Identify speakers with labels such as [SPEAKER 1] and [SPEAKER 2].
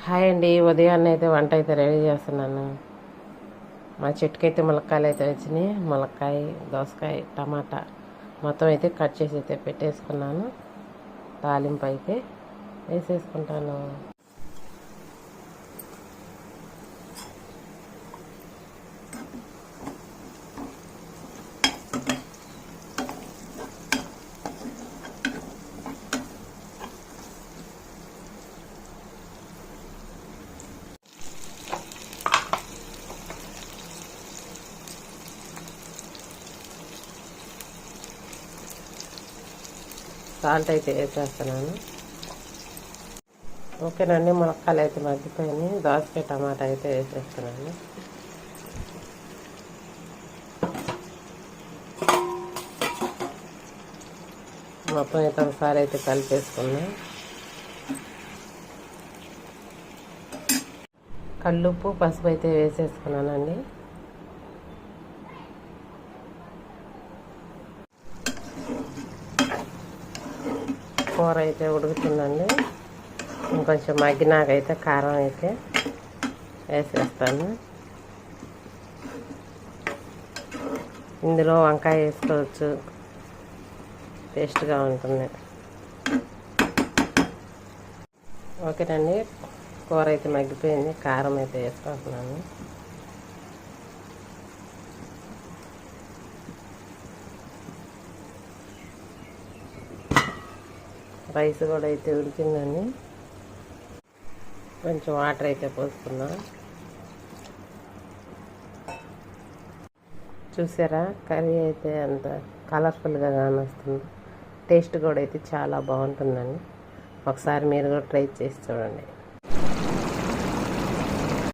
[SPEAKER 1] Hi అండి. ఉదయాన్నే అయితే వంట అయితే రెడీ చేస్తున్నాను. మా చెట్టుకైతే ములక్కాయలు అయితే వచ్చినాయి. ములక్కాయ, దోసకాయ, టమాటా మొత్తం అయితే కట్ చేసి అయితే పెట్టేసుకున్నాను. తాలింపు అయితే వేసేసుకుంటాను. సాల్ట్ అయితే వేసేస్తున్నాను. ఓకేనండి. ములక్కాయలు అయితే మగ్గిపోయినాయి. దోసకాయ, టమాటా అయితే వేసేస్తున్నాను. మొత్తం అయితే ఒకసారి అయితే కలిపేసుకున్నాం. కల్లుప్పు, పసుపు అయితే వేసేసుకున్నానండి. కూర అయితే ఉడుకుతుందండి. ఇంకొంచెం మగ్గినాకైతే కారం అయితే వేసేస్తాను. ఇందులో వంకాయ వేసుకోవచ్చు, టేస్ట్గా ఉంటుంది. ఓకేనండి. కూర అయితే మగ్గిపోయింది. కారం అయితే వేసుకుంటున్నాను. రైస్ కూడా అయితే ఉడికిందండి. కొంచెం వాటర్ అయితే పోసుకుందాం. చూసారా, కర్రీ అయితే అంత కలర్ఫుల్గా కానొస్తుంది. టేస్ట్ కూడా అయితే చాలా బాగుంటుందండి. ఒకసారి మీరు కూడా ట్రై చేసి చూడండి.